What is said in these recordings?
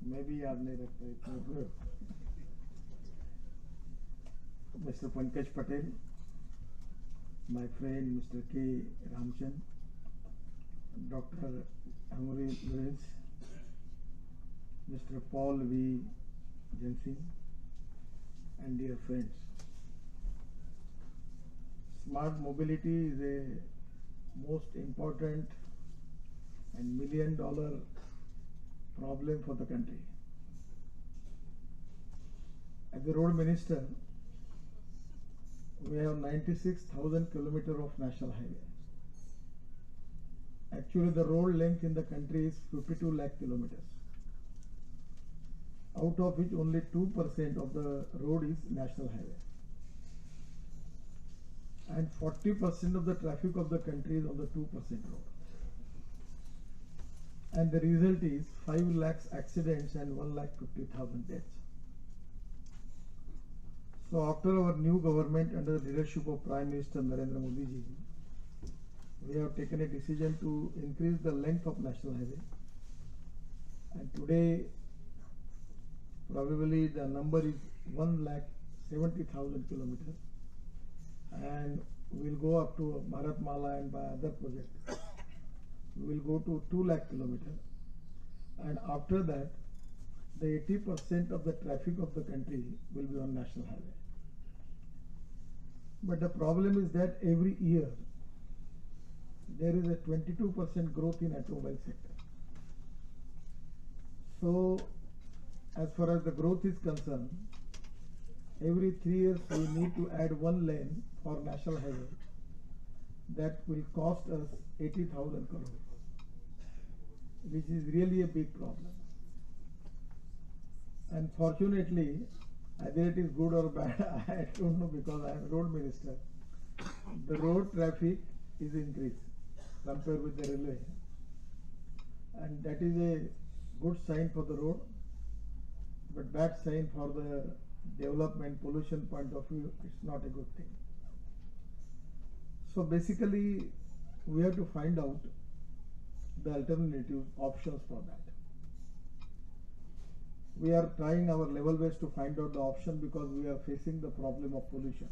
मैं भी याद नहीं रखता इतना। Mr. Pankaj Patel, my friend Mr. K. Ramchand, Dr. Amri Lawrence, Mr. Paul V. Jensen, and dear friends. Smart mobility is a most important and $1 million problem for the country. As the road minister, we have 96,000 kilometers of national highway. Actually, the road length in the country is 52 lakh kilometers, out of which only 2% of the road is national highway. And 40% of the traffic of the country is on the 2% road. And the result is 5 lakhs accidents and 1,50,000 deaths. So after our new government under the leadership of Prime Minister Narendra Modi ji, we have taken a decision to increase the length of national highway. And today, probably the number is 1,70,000 kilometers. And we will go up to Bharatmala and by other projects. We will go to 2 lakh kilometers. And after that, the 80% of the traffic of the country will be on national highway. But the problem is that every year there is a 22% growth in automobile sector. So as far as the growth is concerned, every 3 years we need to add 1 lane for national highway. That will cost us 80,000 crores, which is really a big problem. And fortunately, either it is good or bad, I don't know, because I am road minister. The road traffic is increased compared with the railway, and that is a good sign for the road, but bad sign for the development pollution point of view. It's not a good thing. So basically, we have to find out the alternative options for that. We are trying our level best to find out the option because we are facing the problem of pollution.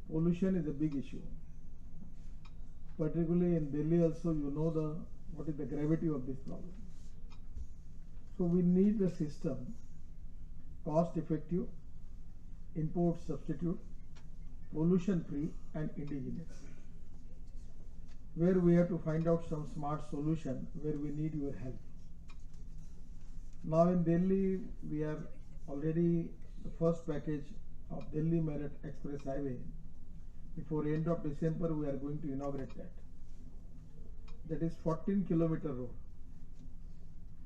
Pollution is a big issue. Particularly in Delhi also, you know what is the gravity of this problem. So we need a system, cost effective, import substitute, pollution free and indigenous, where we have to find out some smart solution where we need your help. Now in Delhi, we are already the first package of Delhi Meerut Express Highway. Before end of December, we are going to inaugurate that. That is 14-kilometer road,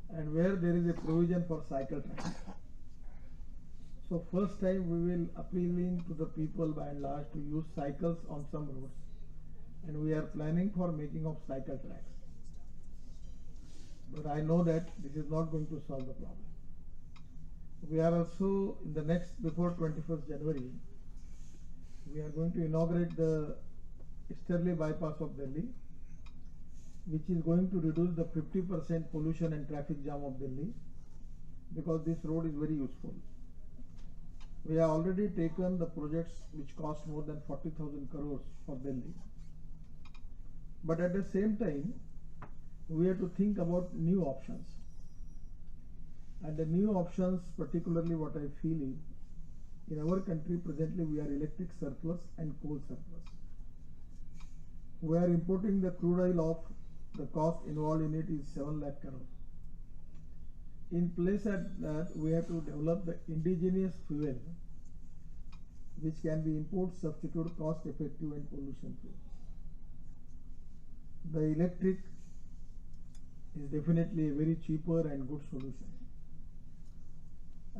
and where there is a provision for cycle tracks. So first time we will appealing to the people by and large to use cycles on some roads, and we are planning for making of cycle tracks. But I know that this is not going to solve the problem. We are also in the next, before 21st January, we are going to inaugurate the Easterly bypass of Delhi, which is going to reduce the 50% pollution and traffic jam of Delhi, because this road is very useful. We have already taken the projects which cost more than 40,000 crores for Delhi. But at the same time, we have to think about new options. And the new options, particularly what I feel is, in our country presently we are electric surplus and coal surplus. We are importing the crude oil of the cost involved in it is 7 lakh crores. In place at that, we have to develop the indigenous fuel, which can be import substitute, cost effective and pollution free. The electric is definitely a very cheaper and good solution.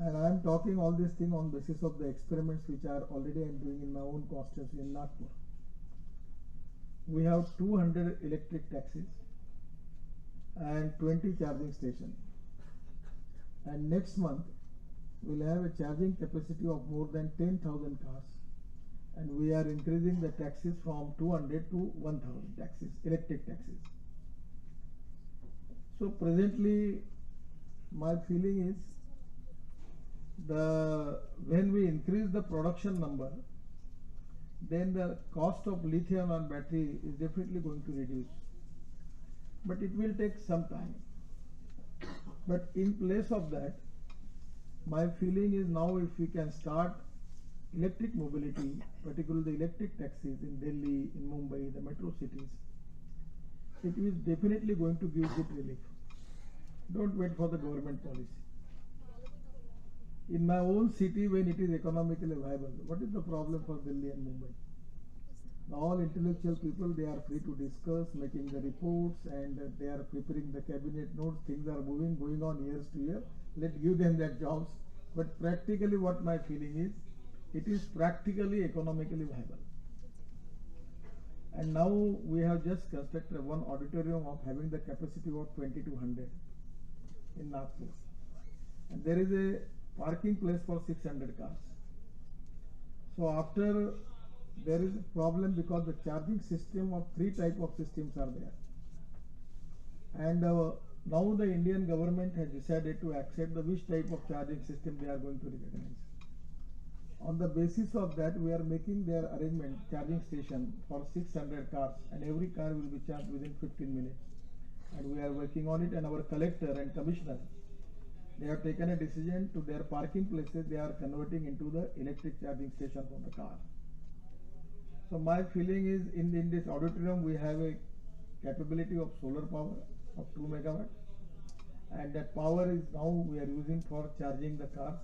And I am talking all this thing on basis of the experiments which are already I am doing in my own constituency in Nagpur. We have 200 electric taxis and 20 charging stations. And next month, we will have a charging capacity of more than 10,000 cars. And we are increasing the taxis from 200 to 1,000 taxis, electric taxis. So presently, my feeling is when we increase the production number, then the cost of lithium ion battery is definitely going to reduce. But it will take some time. But in place of that, my feeling is now if we can start electric mobility, particularly the electric taxis in Delhi, in Mumbai, the metro cities, it is definitely going to give good relief. Don't wait for the government policy. In my own city, when it is economically viable, what is the problem for Delhi and Mumbai? All intellectual people, they are free to discuss, making the reports, and they are preparing the cabinet notes. Things are going on years to year. Let's give them their jobs. But practically what my feeling is, it is practically economically viable. And now we have just constructed one auditorium of having the capacity of 2200 in Nagpur. And there is a parking place for 600 cars. So after there is a problem because the charging system of 3 type of systems are there. And now the Indian government has decided to accept the which type of charging system they are going to recognize. On the basis of that, we are making their arrangement charging station for 600 cars, and every car will be charged within 15 minutes. And we are working on it, and our collector and commissioner, they have taken a decision to their parking places, they are converting into the electric charging station for the car. So my feeling is in this auditorium we have a capability of solar power of 2 megawatt, and that power is now we are using for charging the cars.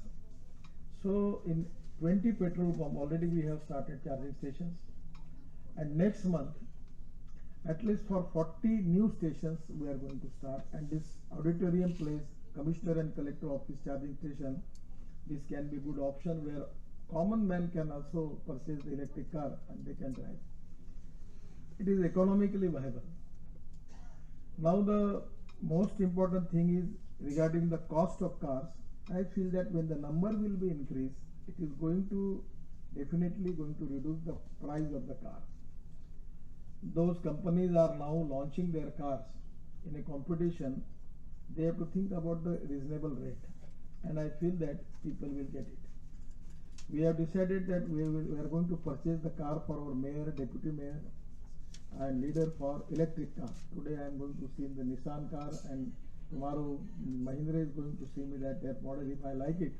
So in 20 petrol pump already we have started charging stations, and next month at least for 40 new stations we are going to start. And this auditorium place, commissioner and collector office charging station, this can be good option where common man can also purchase the electric car and they can drive. It is economically viable. Now the most important thing is regarding the cost of cars. I feel that when the number will be increased, it is definitely going to reduce the price of the car. Those companies are now launching their cars in a competition. They have to think about the reasonable rate, and I feel that people will get it. We have decided that we are going to purchase the car for our mayor, deputy mayor, and leader for electric car. Today I am going to see the Nissan car, and tomorrow Mahindra is going to see me that model. If I like it,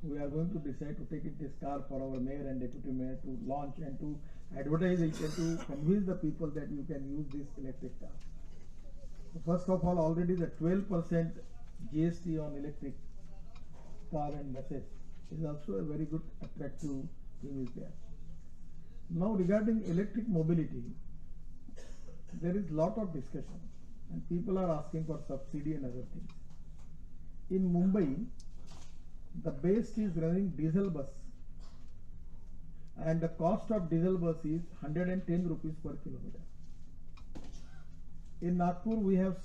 we are going to decide to take this car for our mayor and deputy mayor to launch and to advertise it and to convince the people that you can use this electric car. So first of all, already the 12% GST on electric car and buses is also a very good attractive thing is there. Now regarding electric mobility, there is lot of discussion and people are asking for subsidy and other things. In Mumbai, the best is running diesel bus, and the cost of diesel bus is 110 rupees per kilometer. In Nagpur, we have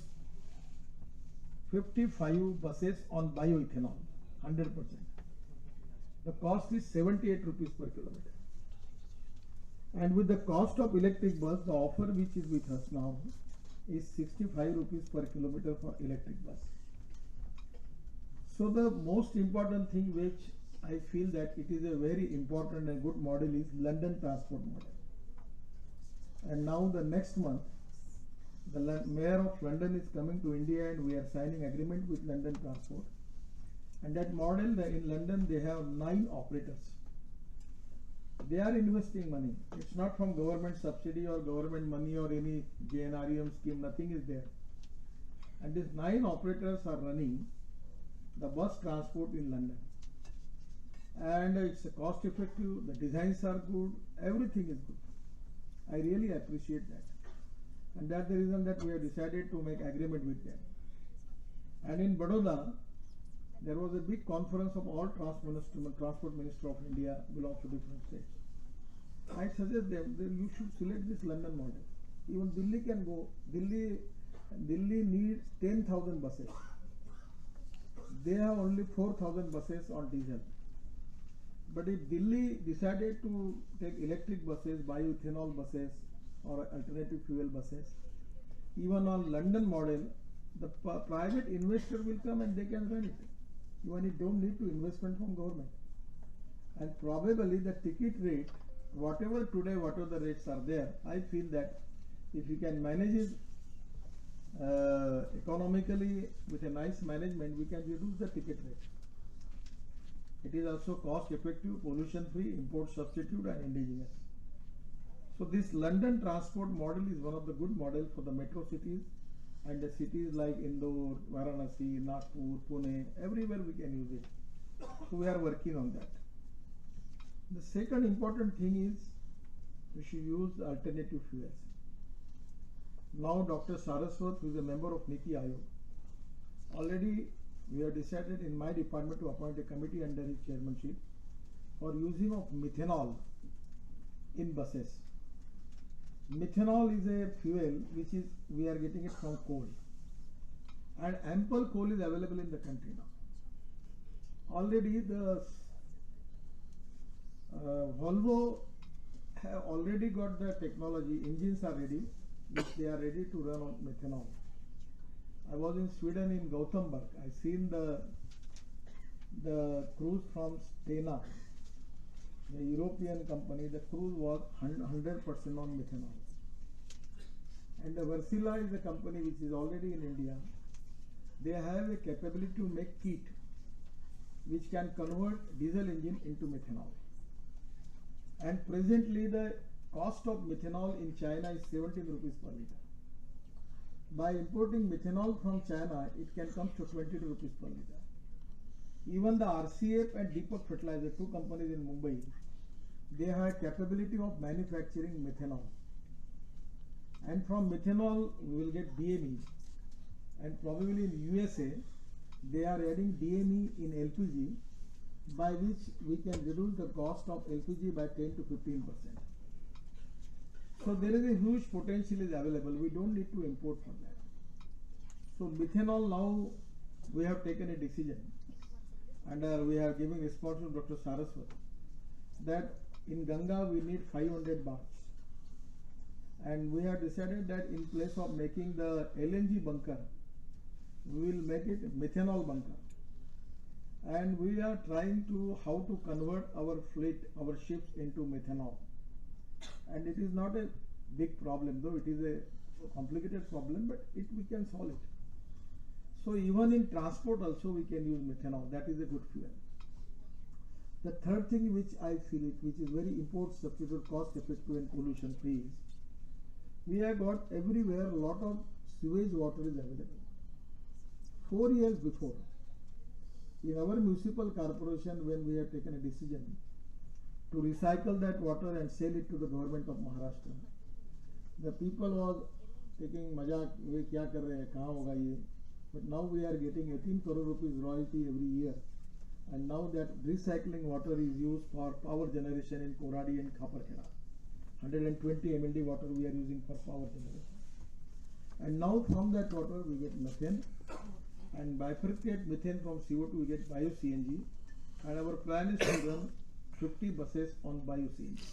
55 buses on bioethanol, 100%. The cost is 78 rupees per kilometer. And with the cost of electric bus, the offer which is with us now is 65 rupees per kilometer for electric bus. So the most important thing which I feel that it is a very important and good model is London transport model. And now the next month, the mayor of London is coming to India and we are signing agreement with London Transport. And that model in London, they have 9 operators. They are investing money. It's not from government subsidy or government money or any JNREM scheme, nothing is there. And these 9 operators are running the bus transport in London. And it's cost effective, the designs are good, everything is good. I really appreciate that. And that's the reason that we have decided to make agreement with them. And in Baroda, there was a big conference of all transport minister of India belongs to different states. I suggest them that you should select this London model. Even Delhi can go. Delhi needs 10,000 buses. They have only 4,000 buses on diesel. But if Delhi decided to take electric buses, bioethanol buses, or alternative fuel buses, even on London model, The private investor will come and they can run it. Even it don't need to investment from government. And probably the ticket rate, whatever today, whatever the rates are there, I feel that if you can manage it economically with a nice management, we can reduce the ticket rate. It is also cost effective, pollution free, import substitute and indigenous. So this London transport model is one of the good models for the metro cities and the cities like Indore, Varanasi, Nagpur, Pune, everywhere we can use it. So we are working on that. The second important thing is we should use alternative fuels. Now Dr. Saraswat, who is a member of NITI Aayog, already we have decided in my department to appoint a committee under his chairmanship for using of methanol in buses. Methanol is a fuel which is, we are getting it from coal, and ample coal is available in the country now. Already the Volvo have already got the technology, engines are ready, which they are ready to run on methanol. I was in Sweden in Gothenburg. I seen the cruise from Stena, the European company. The cruise was 100% on methanol. And the Versila is a company which is already in India. They have a capability to make kit which can convert diesel engine into methanol. And presently the cost of methanol in China is 17 rupees per liter. By importing methanol from China, it can come to 22 rupees per liter. Even the RCF and Deepak Fertilizer, two companies in Mumbai, they have capability of manufacturing methanol. And from methanol, we will get DME. And probably in USA, they are adding DME in LPG, by which we can reduce the cost of LPG by 10 to 15%. So there is a huge potential is available. We don't need to import from that. So methanol, now we have taken a decision, and we are giving response to Dr. Saraswat that in Ganga we need 500 barges. And we have decided that in place of making the LNG bunker, we will make it methanol bunker. And we are trying to how to convert our fleet, our ships into methanol. And it is not a big problem, though it is a complicated problem, but we can solve it. So even in transport also we can use methanol. That is a good fuel. The third thing which I feel it, which is very import substitute, cost effective and pollution free, is we have got everywhere a lot of sewage water is available. 4 years before, in our municipal corporation, when we have taken a decision to recycle that water and sell it to the government of Maharashtra, the people was taking mazak, we kya kar rahe, kahan hoga ye? But now we are getting 18 crore rupees royalty every year, and now that recycling water is used for power generation in Koradi and Khaparkheda. 120 MLD water we are using for power generation. And now from that water we get methane, and bifurcate methane from CO2 we get bio-CNG, and our plan is to run 50 buses on bio-CNG.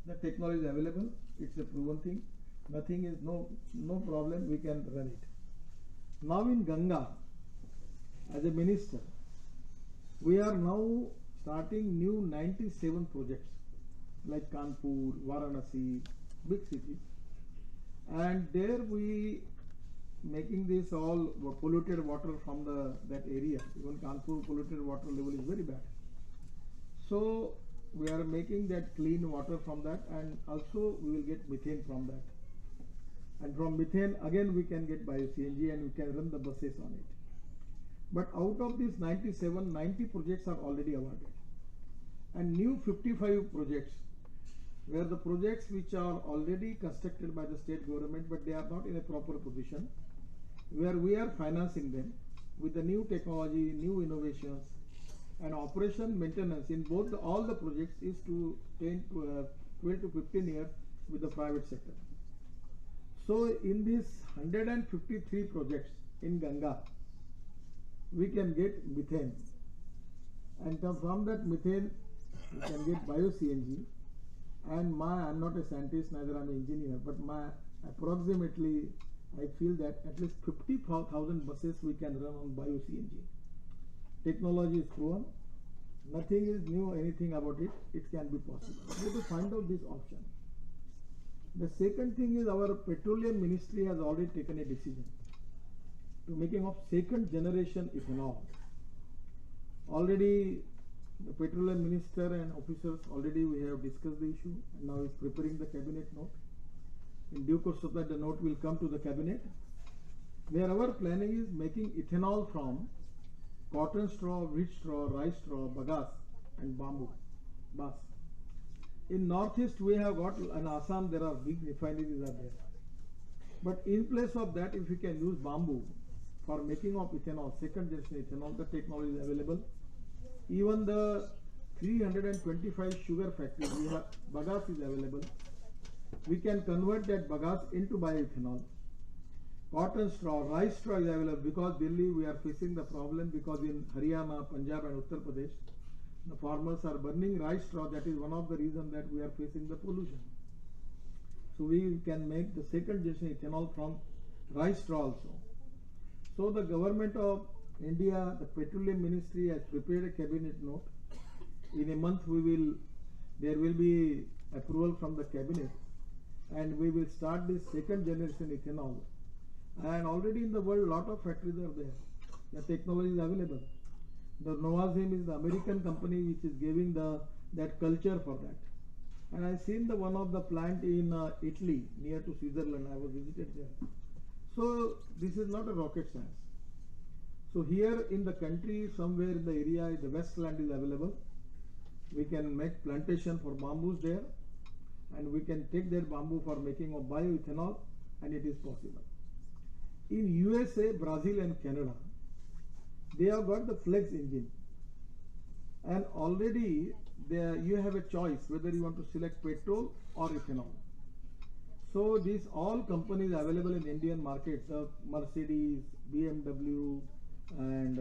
The technology is available, it's a proven thing, nothing is no problem, we can run it. Now in Ganga, as a minister, we are now starting new 97 projects like Kanpur, Varanasi, big cities, and there we making this all polluted water from that area. Even Kanpur polluted water level is very bad. So we are making that clean water from that, and also we will get methane from that. And from methane again we can get bio-CNG and we can run the buses on it. But out of these 97, 90 projects are already awarded. And new 55 projects, where the projects which are already constructed by the state government but they are not in a proper position, where we are financing them with the new technology, new innovations, and operation maintenance in both all the projects is to 12 to 15 years with the private sector. So in these 153 projects in Ganga, we can get methane, and from that methane we can get bio-CNG. And I'm not a scientist, neither I'm an engineer, but my approximately I feel that at least 50,000 buses we can run on bio-CNG. Technology is proven. Nothing is new, anything about it. It can be possible. We have to find out this option. The second thing is our petroleum ministry has already taken a decision to making of second generation ethanol. Already the petroleum minister and officers already we have discussed the issue, and now is preparing the cabinet note. In due course of that, the note will come to the cabinet, where our planning is making ethanol from cotton straw, wheat straw, rice straw, bagasse and bamboo, bass. In northeast we have got, in Assam there are big refineries are there. But in place of that, if we can use bamboo for making of ethanol, second generation ethanol, the technology is available. Even the 325 sugar factories we have, bagasse is available. We can convert that bagasse into bioethanol. Cotton straw, rice straw is available, because Delhi we are facing the problem, because in Haryana, Punjab and Uttar Pradesh, the farmers are burning rice straw. That is one of the reasons that we are facing the pollution. So we can make the second generation ethanol from rice straw also. So the government of India, the petroleum ministry has prepared a cabinet note. In a month there will be approval from the cabinet, and we will start this second generation ethanol. And already in the world, lot of factories are there. The technology is available. The Novazim is the American company which is giving that culture for that. And I seen the one of the plant in Italy, near to Switzerland. I was visited there. So this is not a rocket science. So here in the country, somewhere in the area, the Westland is available. We can make plantation for bamboos there, and we can take that bamboo for making of bioethanol, and it is possible. In USA, Brazil and Canada, they have got the flex engine, and already there you have a choice whether you want to select petrol or ethanol. So these all companies available in Indian markets, Mercedes, BMW and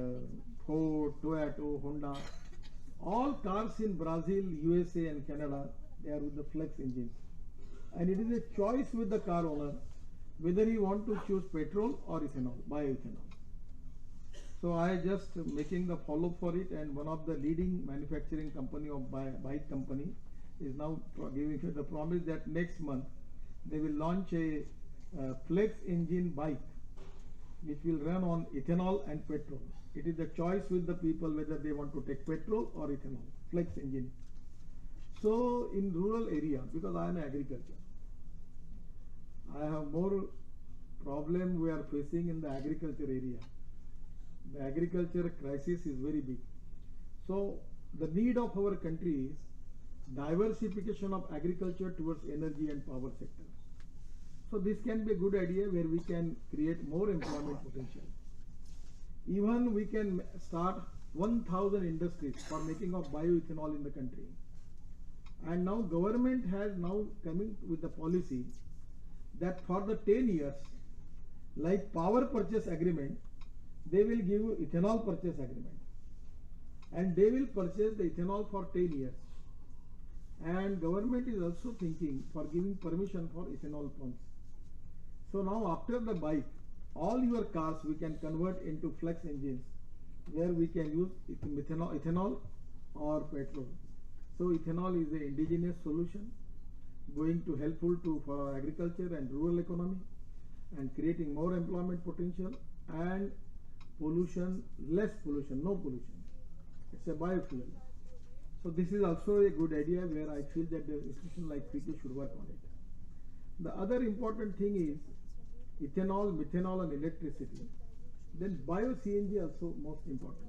Ford, Toyota, Honda, all cars in Brazil, USA and Canada, they are with the flex engines, and it is a choice with the car owner whether he want to choose petrol or ethanol, bioethanol. So I just making the follow for it, and one of the leading manufacturing company of bike company is now giving the promise that next month they will launch a flex engine bike which will run on ethanol and petrol. It is the choice with the people whether they want to take petrol or ethanol, flex engine. So in rural area, because I am agriculture, I have more problem we are facing in the agriculture area. The agriculture crisis is very big. So the need of our country is diversification of agriculture towards energy and power sector. So this can be a good idea where we can create more employment potential. Even we can start 1,000 industries for making of bioethanol in the country. And now government has now coming with the policy that for the 10 years, like power purchase agreement, they will give ethanol purchase agreement, and they will purchase the ethanol for 10 years. And government is also thinking for giving permission for ethanol pumps. So now after the bike, all your cars we can convert into flex engines, where we can use ethanol or petrol. So ethanol is an indigenous solution, going to helpful for our agriculture and rural economy, and creating more employment potential and pollution, less pollution, no pollution. It's a biofuel. So this is also a good idea where I feel that the institution like FICCI should work on it. The other important thing is ethanol, methanol and electricity. Then bio-CNG also most important.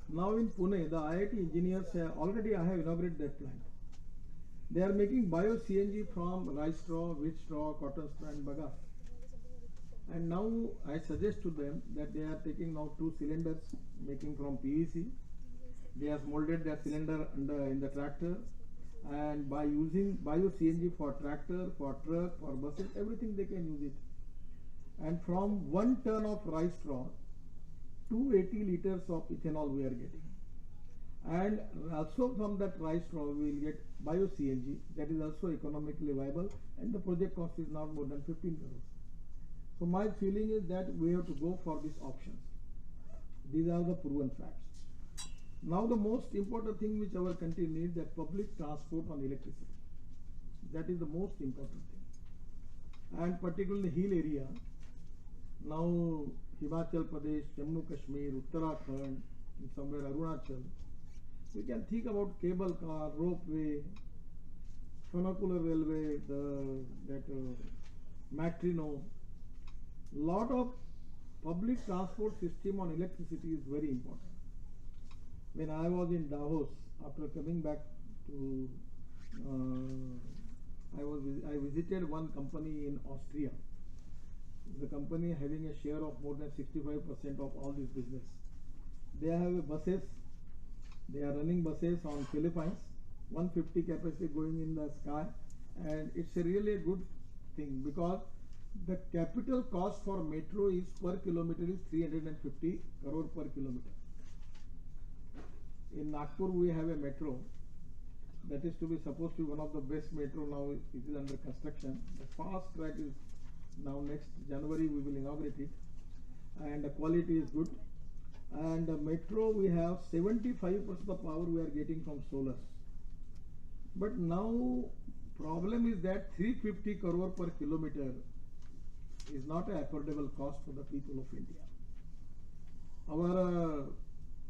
Now in Pune, the IIT engineers already I have inaugurated that plant. They are making bio-CNG from rice straw, wheat straw, cotton straw and bagasse. And now I suggest to them that they are taking now 2 cylinders making from PVC. They have molded their cylinder in the tractor, and by using bio-CNG for tractor, for truck, for buses, everything they can use it. And from 1 ton of rice straw, 280 liters of ethanol we are getting. And also from that rice straw we will get bio-CNG, that is also economically viable, and the project cost is not more than 15 crores. So my feeling is that we have to go for these options. These are the proven facts. Now the most important thing which our country needs, that public transport on electricity. That is the most important thing. And particularly hill area, now Himachal Pradesh, Jammu Kashmir, Uttarakhand, and somewhere Arunachal, we can think about cable car, ropeway, funicular railway, Matrino. Lot of public transport system on electricity is very important. When I was in Davos, after coming back to, I visited one company in Austria. The company having a share of more than 65% of all this business. They have buses. They are running buses on Philippines, 150 capacity going in the sky, and it's a really good thing because the capital cost for metro is per kilometer is 350 crore per kilometer. In Nagpur we have a metro that is to be supposed to be one of the best metro. Now it is under construction. The fast track is now next January we will inaugurate it, and the quality is good. And the metro we have 75% of the power we are getting from solar. But now problem is that 350 crore per kilometer is not an affordable cost for the people of India. Our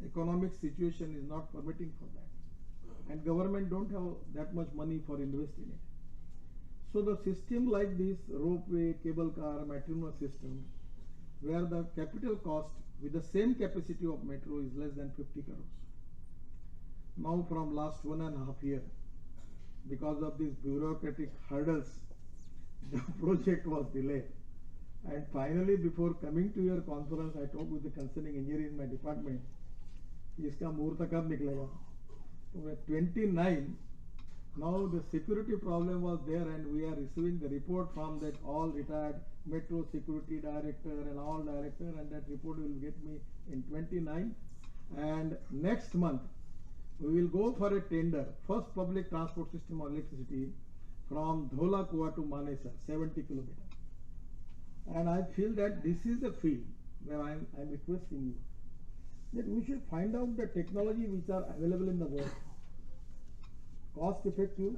economic situation is not permitting for that, and government don't have that much money for investing in it. So the system like this, ropeway, cable car, Matrino system, where the capital cost with the same capacity of metro is less than 50 crores. Now from last 1.5 years, because of these bureaucratic hurdles, the project was delayed. And finally, before coming to your conference, I talked with the concerning engineer in my department. इसका मुहूर्त कब निकलेगा? So at 29, now the security problem was there, and we are receiving the report from that all retired metro security director and all director, and that report will get me in 29. And next month, we will go for a tender, first public transport system on electricity from Dholakua to Manesar, 70 kilometers. And I feel that this is the field where I am requesting you that we should find out the technology which are available in the world, cost effective,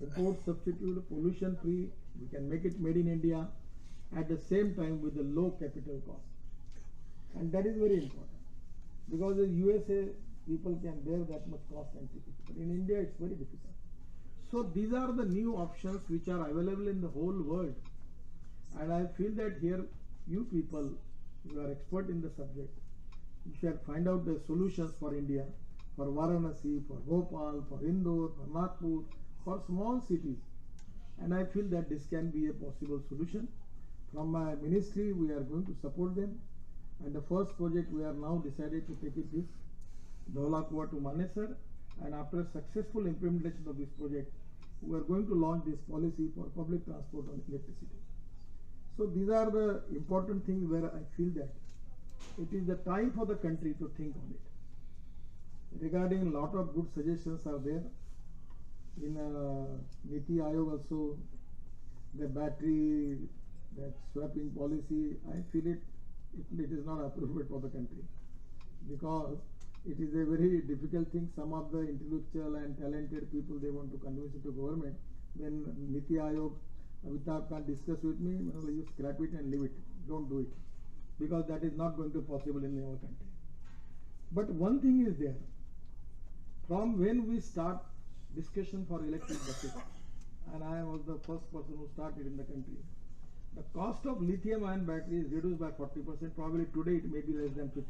import substitute, pollution free. We can make it made in India at the same time with the low capital cost, and that is very important because in USA people can bear that much cost and ticket, but in India it's very difficult. So these are the new options which are available in the whole world, and I feel that here you people who are expert in the subject, you should find out the solutions for India, for Varanasi, for Bhopal, for Indore, for Nagpur, for small cities, and I feel that this can be a possible solution. From my ministry we are going to support them, and the first project we are now decided to take it this Dholakua to Manesar, and after successful implementation of this project we are going to launch this policy for public transport on electricity. So these are the important things where I feel that it is the time for the country to think on it. Regarding a lot of good suggestions are there in Niti Aayog also, the battery, that swapping policy, I feel it is not appropriate for the country because it is a very difficult thing. Some of the intellectual and talented people, they want to convince it to government. When Niti Aayog, Amitabh can't discuss with me, you scrap it and leave it, don't do it, because that is not going to be possible in our country. But one thing is there, from when we start discussion for electric buses, and I was the first person who started in the country, the cost of lithium ion battery is reduced by 40%, probably today it may be less than 50%.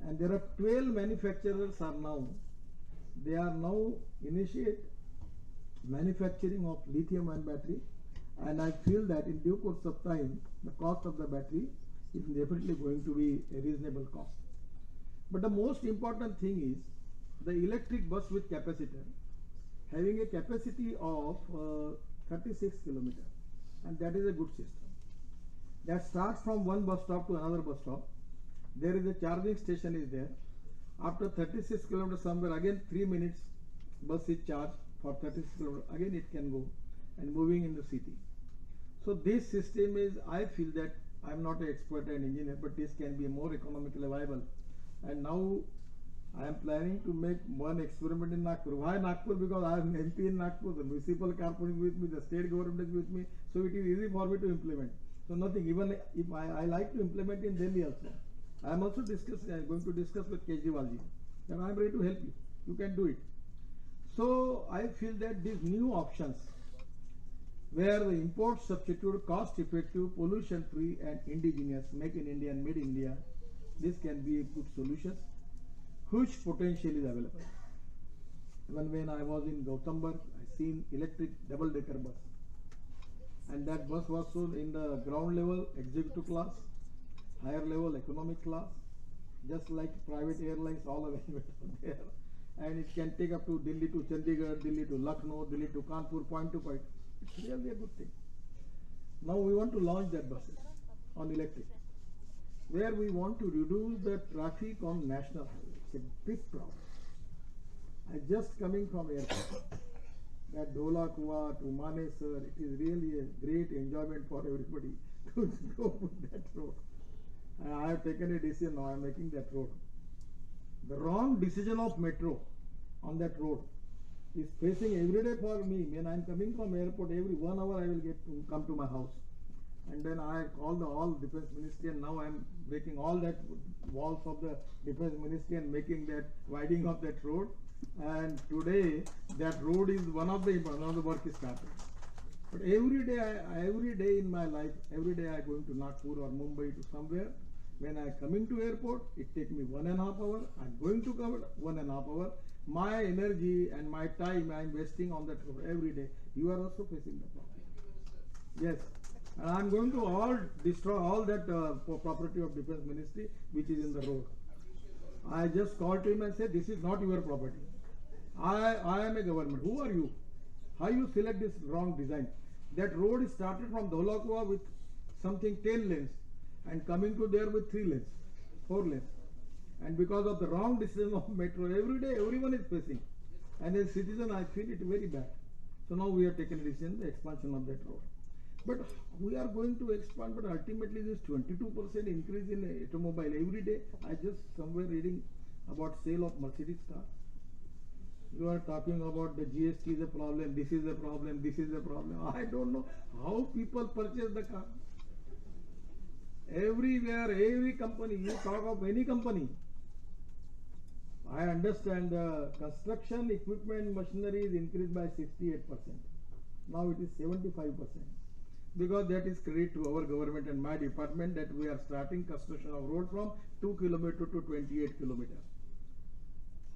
And there are 12 manufacturers are now, they are now initiate manufacturing of lithium ion battery, and I feel that in due course of time the cost of the battery is definitely going to be a reasonable cost. But the most important thing is the electric bus with capacitor having a capacity of 36 kilometers, and that is a good system. That starts from one bus stop to another bus stop. There is a charging station is there. After 36 kilometers somewhere, again 3 minutes bus is charged for 36 kilometers, again it can go and moving in the city. So this system is, I feel that I'm not an expert and engineer, but this can be more economically viable. And now I am planning to make one experiment in Nagpur. Why Nagpur? Because I am MP in Nagpur, the municipal corporation is with me, the state government is with me, so it is easy for me to implement. So nothing, even if I like to implement in Delhi also. I am also going to discuss with Kejriwal ji, that I am ready to help you. You can do it. So I feel that these new options, where the import substitute, cost effective, pollution free and indigenous, make in India and made in India, this can be a good solution. Huge potential is available. Even when I was in Gautamburg, I seen electric double-decker bus, and that bus was sold in the ground level executive class, higher level economic class, just like private airlines, all available there, and it can take up to Delhi to Chandigarh, Delhi to Lucknow, Delhi to Kanpur, point to point. It's really a good thing. Now we want to launch that buses on electric, where we want to reduce the traffic on national highway. It's a big problem. I just coming from airport, that Dhola Kuwa to Manesar, it is really a great enjoyment for everybody to go with that road. And I have taken a decision now, I am making that road. The wrong decision of metro on that road is facing every day for me. When I am coming from airport, every 1 hour I will get to come to my house. And then I call the all defense ministry, and now I am breaking all that walls of the defense ministry and making that widening of that road. And today that road is one of the work is started. But every day in my life, every day I going to Nagpur or Mumbai to somewhere. When I coming to airport, it take me 1.5 hours. I'm going to cover 1.5 hours. My energy and my time I am wasting on that road every day. You are also facing the problem. Yes. And I am going to all destroy all that property of defense ministry which is in the road. I just called to him and said, this is not your property. I am a government. Who are you? How you select this wrong design? That road is started from Dhola Kuwa with something 10 lanes and coming to there with 3 lanes, 4 lanes. And because of the wrong decision of metro, every day everyone is facing. And as a citizen, I feel it very bad. So now we have taken a decision, the expansion of that road. But we are going to expand, but ultimately this 22% increase in automobile every day. I just somewhere reading about sale of Mercedes car. You are talking about the GST is a problem, this is a problem, this is a problem. I don't know how people purchase the car. Everywhere, every company, you talk of any company. I understand the construction equipment machinery is increased by 68%. Now it is 75%. Because that is credit to our government and my department that we are starting construction of road from 2 km to 28 km.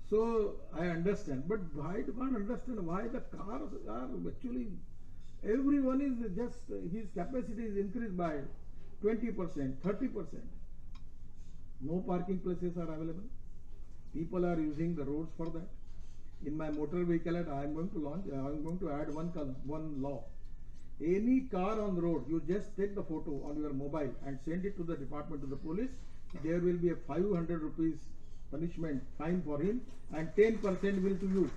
So I understand, but I can't understand why the cars are actually, everyone is just, his capacity is increased by 20%, 30%. No parking places are available. People are using the roads for that. In my motor vehicle act, I am going to launch, I am going to add one law. Any car on the road, you just take the photo on your mobile and send it to the department, to the police. There will be a 500 rupees punishment fine for him and 10% will to you.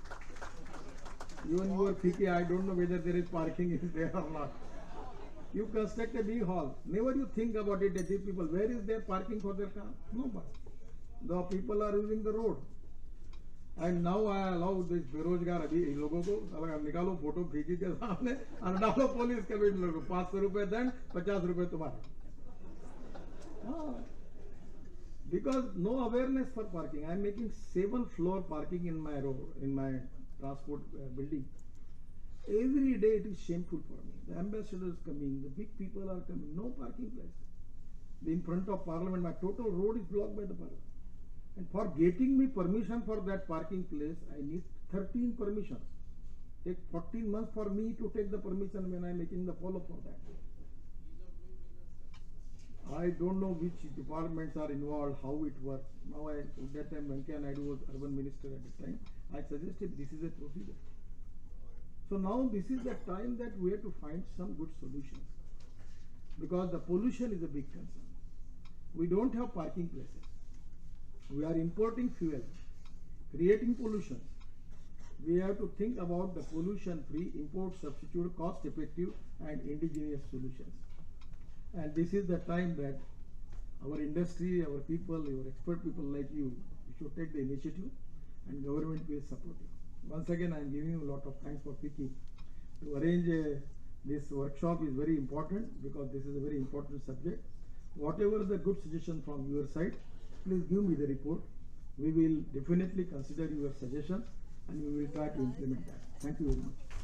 Even your PK, I don't know whether there is parking is there or not. You construct a big hall. Never you think about it, that people, where is their parking for their car? No, but the people are using the road. And now I allow this बेरोजगार अभी इन लोगों को अगर निकालो photo खींची के सामने और डालो पुलिस के बीच लोगों 500 रुपए दंड 50 रुपए तुम्हारे. Because no awareness for parking. I am making 7-floor parking in my road, in my transport building. Every day it is shameful for me. The ambassadors coming, the big people are coming, no parking place. In front of parliament, my total road is blocked by the parliament. And for getting me permission for that parking place, I need 13 permissions. Take 14 months for me to take the permission when I am making the follow-up for that. I don't know which departments are involved, how it works. Now at that time Venkaiah Naidu was urban minister at the time. I suggested this is a procedure. So now this is the time that we have to find some good solutions. Because the pollution is a big concern. We don't have parking places. We are importing fuel, creating pollution. we have to think about the pollution-free, import substitute, cost-effective and indigenous solutions. And this is the time that our industry, our people, your expert people like you should take the initiative and government will support you. Once again, I am giving you a lot of thanks for picking. To arrange this workshop is very important because this is a very important subject. Whatever the good suggestion from your side, please give me the report. We will definitely consider your suggestions and we will try to implement that. Thank you very much.